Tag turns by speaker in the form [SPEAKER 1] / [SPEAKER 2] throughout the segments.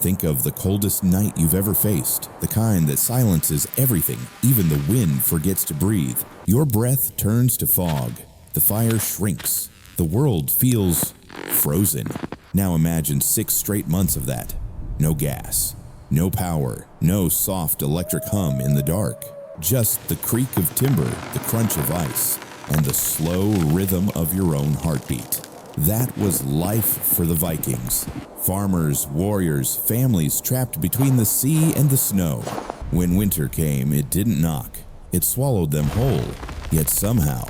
[SPEAKER 1] Think of the coldest night you've ever faced, the kind that silences everything, even the wind forgets to breathe. Your breath turns to fog, the fire shrinks, the world feels frozen. Now imagine 6 straight months of that. No gas, no power, no soft electric hum in the dark. Just the creak of timber, the crunch of ice, and the slow rhythm of your own heartbeat. That was life for the Vikings. Farmers, warriors, families trapped between the sea and the snow. When winter came, it didn't knock. It swallowed them whole. Yet somehow,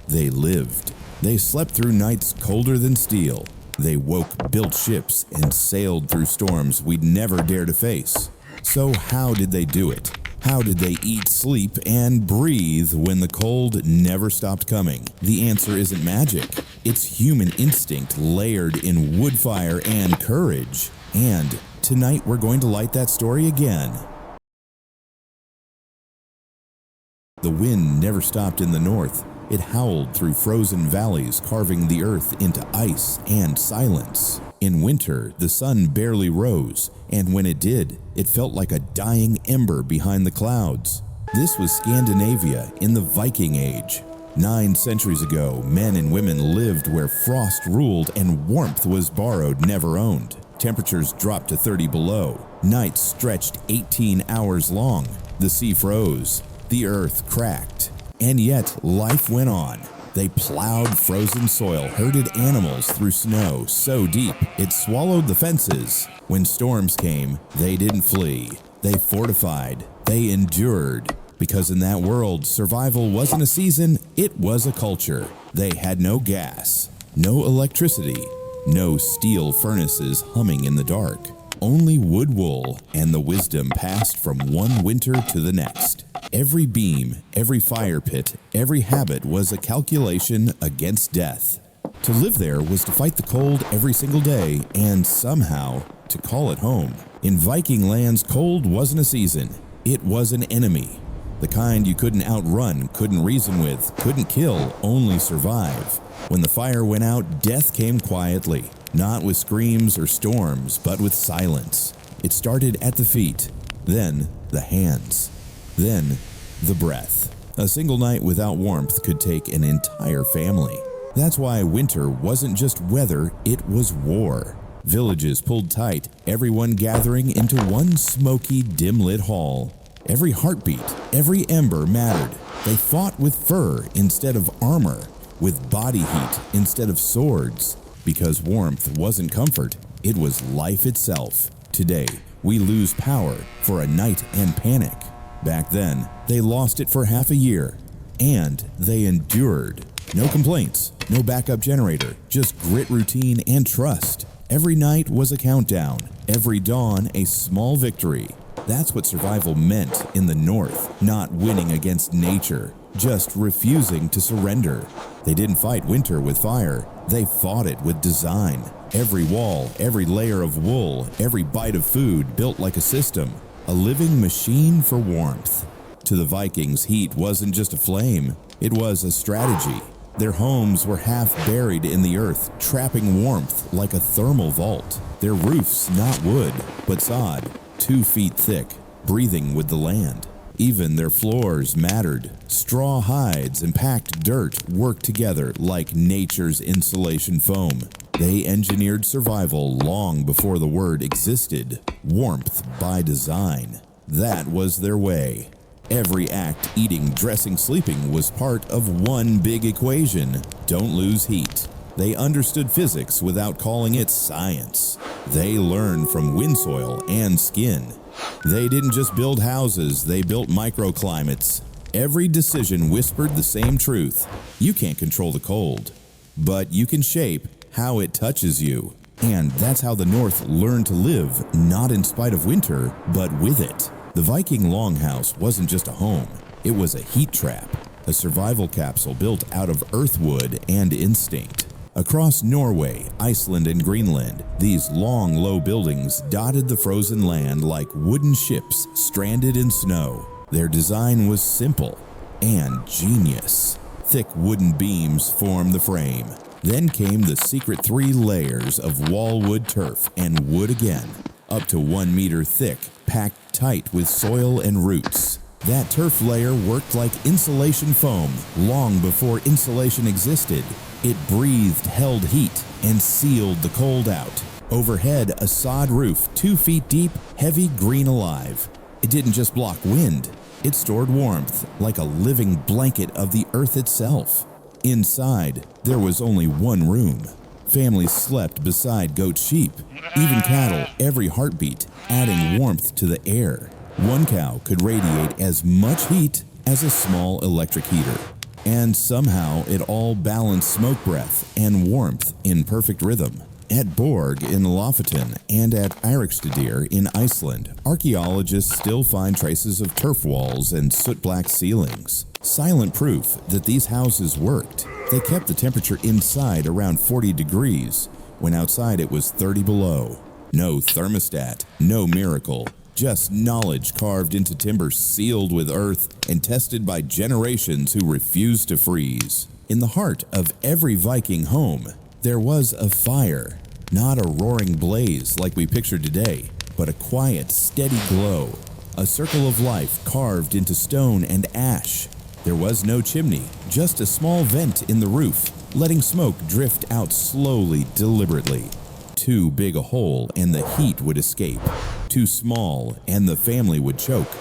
[SPEAKER 1] they lived. They slept through nights colder than steel. They woke, built ships, and sailed through storms we'd never dare to face. So how did they do it? How did they eat, sleep, and breathe when the cold never stopped coming? The answer isn't magic. It's human instinct layered in wood fire and courage. And tonight we're going to light that story again. The wind never stopped in the north. It howled through frozen valleys, carving the earth into ice and silence. In winter, the sun barely rose, and when it did, it felt like a dying ember behind the clouds. This was Scandinavia in the Viking Age. 9 centuries ago, men and women lived where frost ruled and warmth was borrowed, never owned. Temperatures dropped to 30 below. Nights stretched 18 hours long. The sea froze. The earth cracked. And yet, life went on. They plowed frozen soil, herded animals through snow so deep it swallowed the fences. When storms came, they didn't flee. They fortified. They endured. Because in that world, survival wasn't a season, it was a culture. They had no gas, no electricity, no steel furnaces humming in the dark. Only wood wool, and the wisdom passed from one winter to the next. Every beam, every fire pit, every habit was a calculation against death. To live there was to fight the cold every single day and somehow to call it home. In Viking lands, cold wasn't a season. It was an enemy. The kind you couldn't outrun, couldn't reason with, couldn't kill, only survive. When the fire went out, death came quietly. Not with screams or storms, but with silence. It started at the feet, then the hands, then the breath. A single night without warmth could take an entire family. That's why winter wasn't just weather, it was war. Villages pulled tight, everyone gathering into one smoky, dim-lit hall. Every heartbeat, every ember mattered. They fought with fur instead of armor, with body heat instead of swords. Because warmth wasn't comfort, it was life itself. Today, we lose power for a night and panic. Back then, they lost it for half a year. And they endured. No complaints, no backup generator, just grit, routine, and trust. Every night was a countdown, every dawn a small victory. That's what survival meant in the North, not winning against nature, just refusing to surrender. They didn't fight winter with fire, they fought it with design. Every wall, every layer of wool, every bite of food built like a system, a living machine for warmth. To the Vikings, heat wasn't just a flame, it was a strategy. Their homes were half buried in the earth, trapping warmth like a thermal vault. Their roofs not wood, but sod, 2 feet thick, breathing with the land. Even their floors mattered. Straw hides and packed dirt worked together like nature's insulation foam. They engineered survival long before the word existed. Warmth by design. That was their way. Every act, eating, dressing, sleeping, was part of one big equation. Don't lose heat. They understood physics without calling it science. They learned from wind soil and skin. They didn't just build houses, they built microclimates. Every decision whispered the same truth. You can't control the cold, but you can shape how it touches you. And that's how the North learned to live, not in spite of winter, but with it. The Viking longhouse wasn't just a home, it was a heat trap, a survival capsule built out of earthwood and instinct. Across Norway, Iceland, and Greenland, these long, low buildings dotted the frozen land like wooden ships stranded in snow. Their design was simple and genius. Thick wooden beams formed the frame. Then came the secret 3 layers of wallwood turf and wood again. up to 1 meter thick, packed tight with soil and roots. That turf layer worked like insulation foam long before insulation existed. It breathed held heat and sealed the cold out. Overhead, a sod roof 2 feet deep, heavy green alive. It didn't just block wind, it stored warmth like a living blanket of the earth itself. Inside, there was only one room. Families slept beside goat sheep, even cattle, every heartbeat, adding warmth to the air. One cow could radiate as much heat as a small electric heater. And somehow it all balanced smoke breath and warmth in perfect rhythm. At Borg in Lofoten and at Eiríksstaðir in Iceland, archaeologists still find traces of turf walls and soot-black ceilings. Silent proof that these houses worked. They kept the temperature inside around 40 degrees, when outside it was 30 below. No thermostat, no miracle. Just knowledge carved into timber, sealed with earth, and tested by generations who refused to freeze. In the heart of every Viking home, there was a fire. Not a roaring blaze like we picture today, but a quiet, steady glow. A circle of life carved into stone and ash. There was no chimney, just a small vent in the roof, letting smoke drift out slowly, deliberately. Too big a hole and the heat would escape. Too small and the family would choke.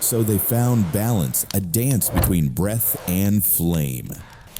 [SPEAKER 1] So they found balance, a dance between breath and flame.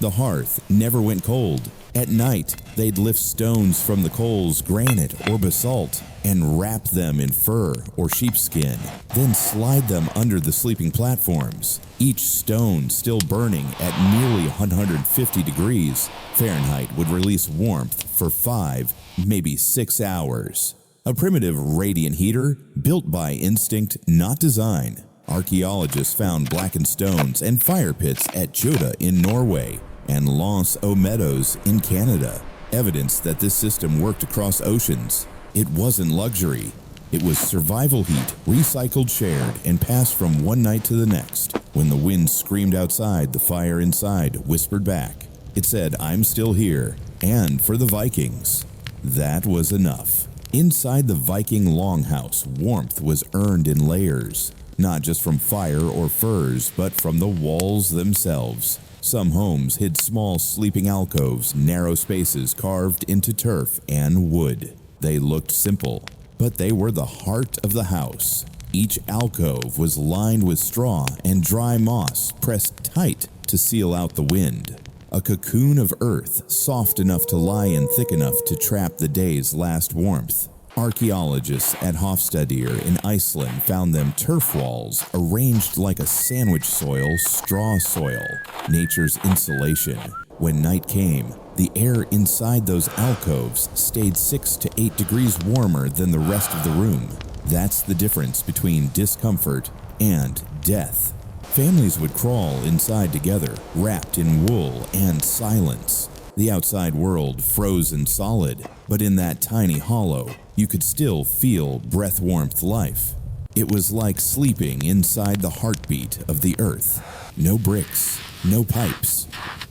[SPEAKER 1] The hearth never went cold. At night, they'd lift stones from the coals, granite or basalt, and wrap them in fur or sheepskin, then slide them under the sleeping platforms. Each stone still burning at nearly 150 degrees Fahrenheit would release warmth for 5, maybe 6 hours. A primitive radiant heater built by instinct, not design. Archaeologists found blackened stones and fire pits at Joda in Norway and L'Anse aux Meadows in Canada, evidence that this system worked across oceans. It wasn't luxury. It was survival heat, recycled, shared, and passed from one night to the next. When the wind screamed outside, the fire inside whispered back. It said, "I'm still here," and for the Vikings, that was enough. Inside the Viking longhouse, warmth was earned in layers, not just from fire or furs, but from the walls themselves. Some homes hid small sleeping alcoves, narrow spaces carved into turf and wood. They looked simple, but they were the heart of the house. Each alcove was lined with straw and dry moss pressed tight to seal out the wind. A cocoon of earth, soft enough to lie in, thick enough to trap the day's last warmth. Archaeologists at Hofstaddir in Iceland found them turf walls arranged like a sandwich straw soil, nature's insulation. When night came, the air inside those alcoves stayed 6 to 8 degrees warmer than the rest of the room. That's the difference between discomfort and death. Families would crawl inside together, wrapped in wool and silence. The outside world frozen solid, but in that tiny hollow, you could still feel breath-warmth life. It was like sleeping inside the heartbeat of the earth. No bricks, no pipes,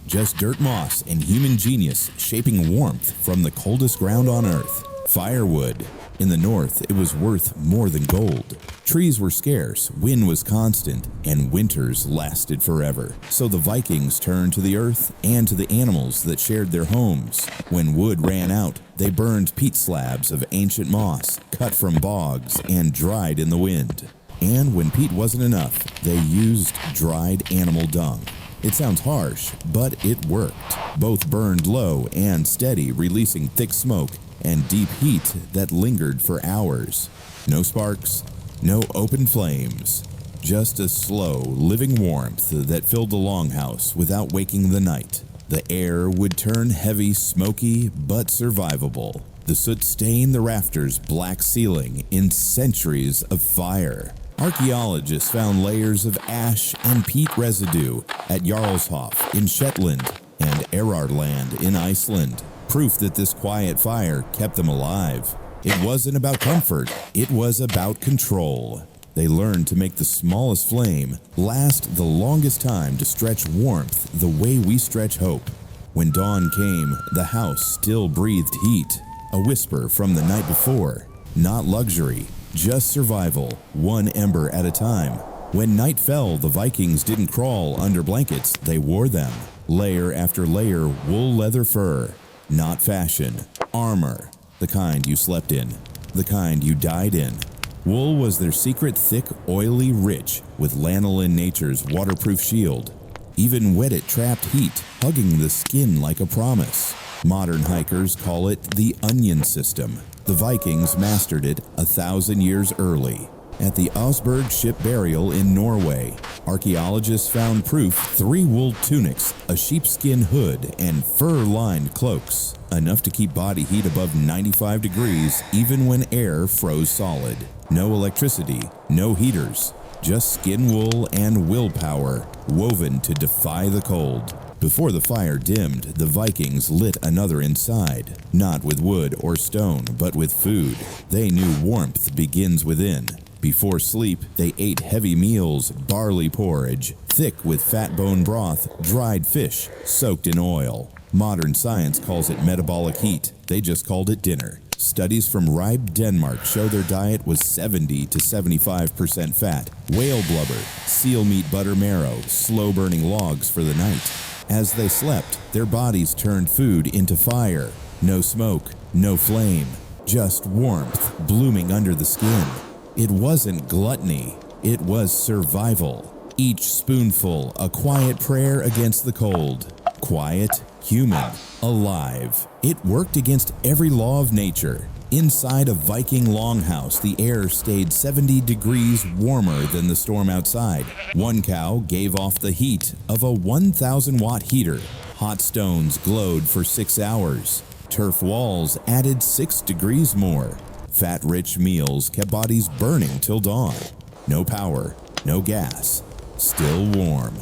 [SPEAKER 1] just dirt moss and human genius shaping warmth from the coldest ground on earth. Firewood. In the north, it was worth more than gold. Trees were scarce, wind was constant, and winters lasted forever. So the Vikings turned to the earth and to the animals that shared their homes. When wood ran out, they burned peat slabs of ancient moss, cut from bogs and dried in the wind. And when peat wasn't enough, they used dried animal dung. It sounds harsh, but it worked. Both burned low and steady, releasing thick smoke and deep heat that lingered for hours. No sparks, no open flames, just a slow, living warmth that filled the longhouse without waking the night. The air would turn heavy, smoky, but survivable. The soot stained the rafters' black ceiling in centuries of fire. Archaeologists found layers of ash and peat residue at Jarlshof in Shetland and Erardland in Iceland. Proof that this quiet fire kept them alive. It wasn't about comfort, it was about control. They learned to make the smallest flame last the longest time to stretch warmth the way we stretch hope. When dawn came, the house still breathed heat, a whisper from the night before. not luxury, just survival, one ember at a time. When night fell, the Vikings didn't crawl under blankets, they wore them. Layer after layer, wool leather fur. Not fashion, armor, the kind you slept in, the kind you died in. Wool was their secret, thick, oily, rich, with lanolin nature's waterproof shield. Even wet it trapped heat, hugging the skin like a promise. Modern hikers call it the onion system. The Vikings mastered it 1,000 years early. At the Osberg ship burial in Norway, archaeologists found proof 3 wool tunics, a sheepskin hood, and fur-lined cloaks, enough to keep body heat above 95 degrees even when air froze solid. No electricity, no heaters, just skin wool and willpower, woven to defy the cold. Before the fire dimmed, the Vikings lit another inside, not with wood or stone, but with food. They knew warmth begins within. Before sleep, they ate heavy meals, barley porridge, thick with fat bone broth, dried fish, soaked in oil. Modern science calls it metabolic heat. They just called it dinner. Studies from Ribe, Denmark show their diet was 70 to 75% fat, whale blubber, seal meat butter marrow, slow-burning logs for the night. As they slept, their bodies turned food into fire. No smoke, no flame, just warmth blooming under the skin. It wasn't gluttony, it was survival. Each spoonful a quiet prayer against the cold. Quiet, human, alive. It worked against every law of nature. Inside a Viking longhouse, the air stayed 70 degrees warmer than the storm outside. One cow gave off the heat of a 1,000-watt heater. Hot stones glowed for 6 hours. Turf walls added 6 degrees more. Fat-rich meals kept bodies burning till dawn. No power, no gas, still warm.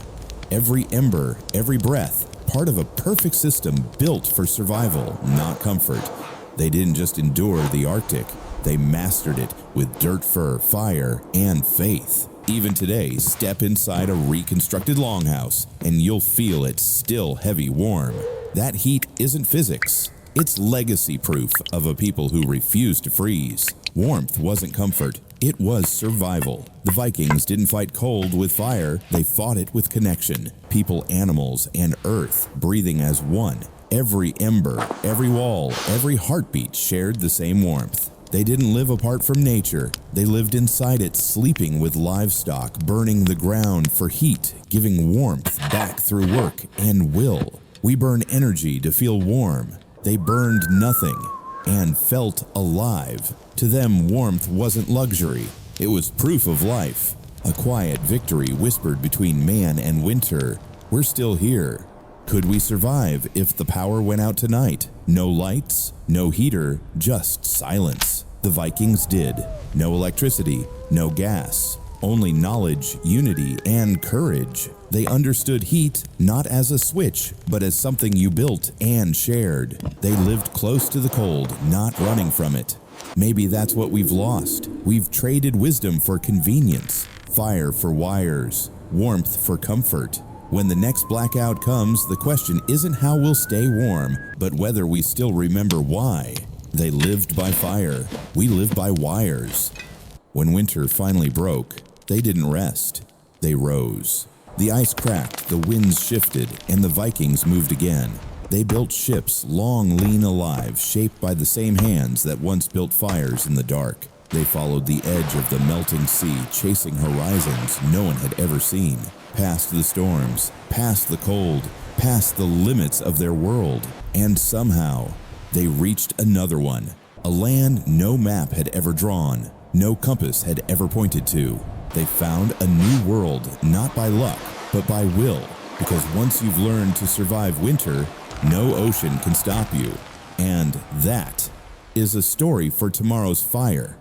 [SPEAKER 1] Every ember, every breath, part of a perfect system built for survival, not comfort. They didn't just endure the Arctic, they mastered it with dirt fur, fire, and faith. Even today, step inside a reconstructed longhouse, and you'll feel it's still heavy warm. That heat isn't physics. It's legacy proof of a people who refused to freeze. Warmth wasn't comfort, it was survival. The Vikings didn't fight cold with fire, they fought it with connection. People, animals, and earth breathing as one. Every ember, every wall, every heartbeat shared the same warmth. They didn't live apart from nature, they lived inside it, sleeping with livestock, burning the ground for heat, giving warmth back through work and will. We burn energy to feel warm. They burned nothing and felt alive. To them, warmth wasn't luxury. It was proof of life. A quiet victory whispered between man and winter. We're still here. Could we survive if the power went out tonight? No lights, no heater, just silence. The Vikings did. No electricity, no gas. Only knowledge, unity, and courage. They understood heat not as a switch, but as something you built and shared. They lived close to the cold, not running from it. Maybe that's what we've lost. We've traded wisdom for convenience, fire for wires, warmth for comfort. When the next blackout comes, the question isn't how we'll stay warm, but whether we still remember why. They lived by fire. We live by wires. When winter finally broke, they didn't rest. They rose. The ice cracked, the winds shifted, and the Vikings moved again. They built ships, long, lean, alive, shaped by the same hands that once built fires in the dark. They followed the edge of the melting sea, chasing horizons no one had ever seen. Past the storms, past the cold, past the limits of their world. And somehow, they reached another one. A land no map had ever drawn, no compass had ever pointed to. They found a new world, not by luck, but by will. Because once you've learned to survive winter, no ocean can stop you. And that is a story for tomorrow's fire.